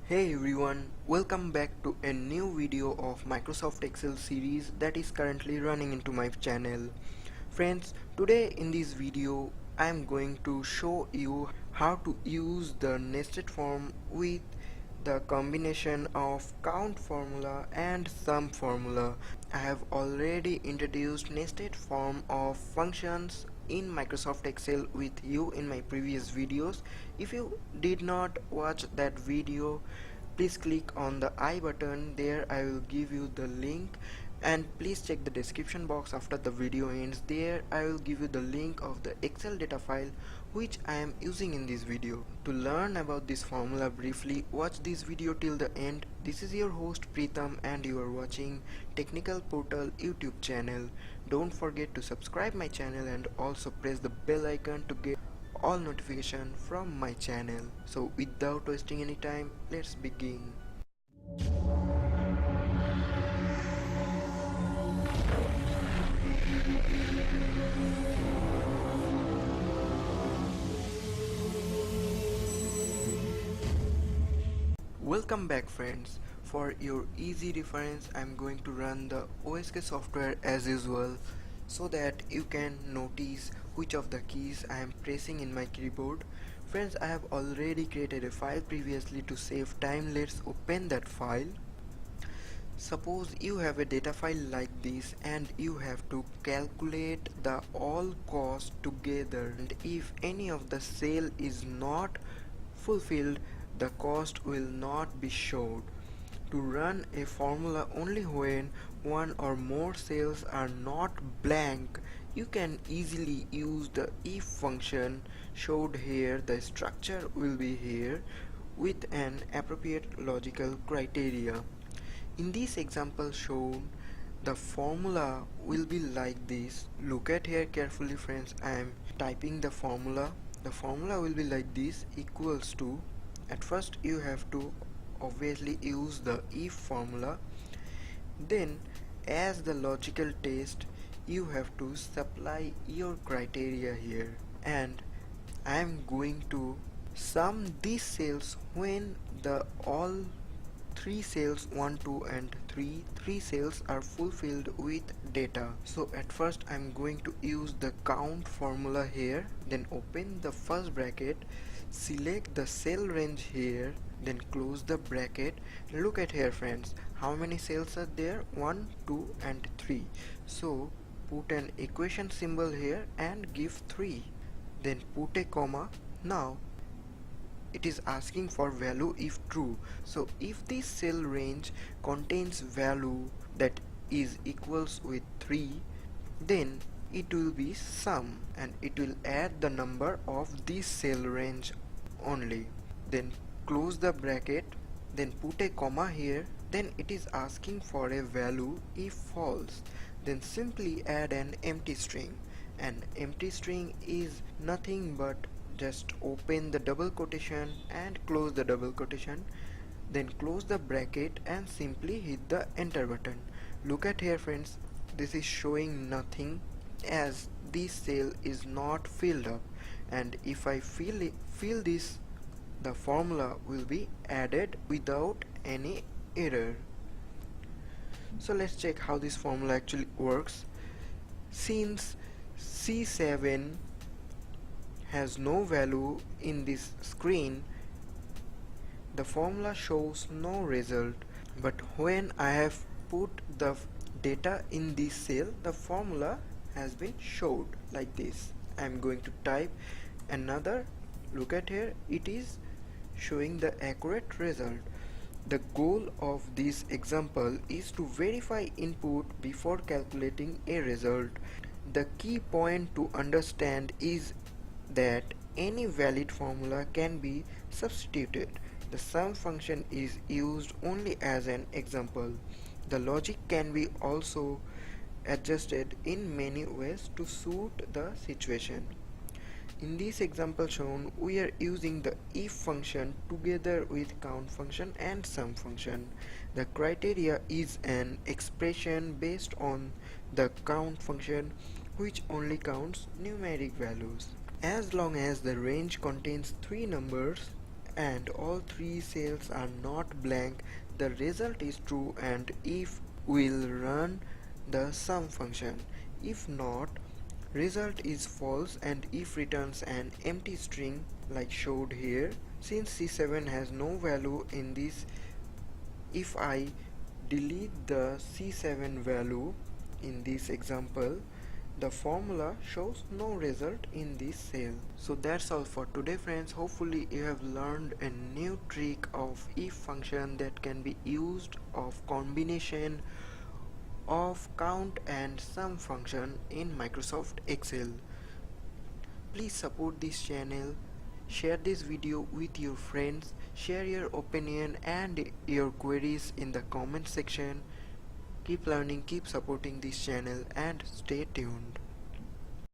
Hey everyone, welcome back to a new video of Microsoft Excel series that is currently running into my channel. Friends, today in this video I am going to show you how to use the nested form with the combination of count formula and sum formula. I have already introduced nested form of functions in Microsoft Excel with you in my previous videos. If you did not watch that video, please click on the I button. There I will give you the link, and please check the description box after the video ends. There I will give you the link of the Excel data file which I am using in this video. To learn about this formula briefly, watch this video till the end. This is your host Pritham and you are watching Technical Portal YouTube channel. Don't forget to subscribe my channel and also press the bell icon to get all notification from my channel. So without wasting any time, let's begin. Welcome back friends. For your easy reference, I'm going to run the OSK software as usual so that you can notice which of the keys I am pressing in my keyboard. Friends, I have already created a file previously. To save time, let's open that file. Suppose you have a data file like this and you have to calculate the all cost together, and if any of the cell is not fulfilled, the cost will not be showed. To run a formula only when one or more cells are not blank, you can easily use the if function showed here. The structure will be here with an appropriate logical criteria. In this example shown, the formula will be like this. Look at here carefully friends. I am typing the formula. The formula will be like this: equals to, at first you have to obviously use the if formula, then as the logical test you have to supply your criteria here, and I am going to sum these cells when the all three cells 1 2 and 3 cells are fulfilled with data. So at first I'm going to use the count formula here, then open the first bracket, select the cell range here, then close the bracket. Look at here friends, how many cells are there? 1 2 and 3. So put an equation symbol here and give 3, then put a comma. Now it is asking for value if true. So if this cell range contains value that is equals with 3, then it will be sum and it will add the number of this cell range only. Then close the bracket, then put a comma here. Then it is asking for a value if false, then simply add an empty string. An empty string is nothing but just open the double quotation and close the double quotation, then close the bracket and simply hit the enter button. Look at here friends, this is showing nothing as this cell is not filled up, and if I fill this, the formula will be added without any error. So let's check how this formula actually works. Since C7 has no value in this screen, the formula shows no result, but when I have put the data in this cell, the formula has been showed like this. I am going to type another. Look at here, it is showing the accurate result. The goal of this example is to verify input before calculating a result. The key point to understand is that any valid formula can be substituted. The sum function is used only as an example. The logic can be also adjusted in many ways to suit the situation. In this example shown, we are using the if function together with count function and sum function. The criteria is an expression based on the count function which only counts numeric values. As long as the range contains 3 numbers and all three cells are not blank, the result is true, and if we'll run the sum function. If not, result is false, and if returns an empty string like showed here. Since C7 has no value in this, if I delete the C7 value in this example, the formula shows no result in this cell. So that's all for today, friends. Hopefully you have learned a new trick of if function that can be used of combination of count and sum function in Microsoft Excel. Please support this channel, share this video with your friends, share your opinion and your queries in the comment section. Keep learning, keep supporting this channel and stay tuned.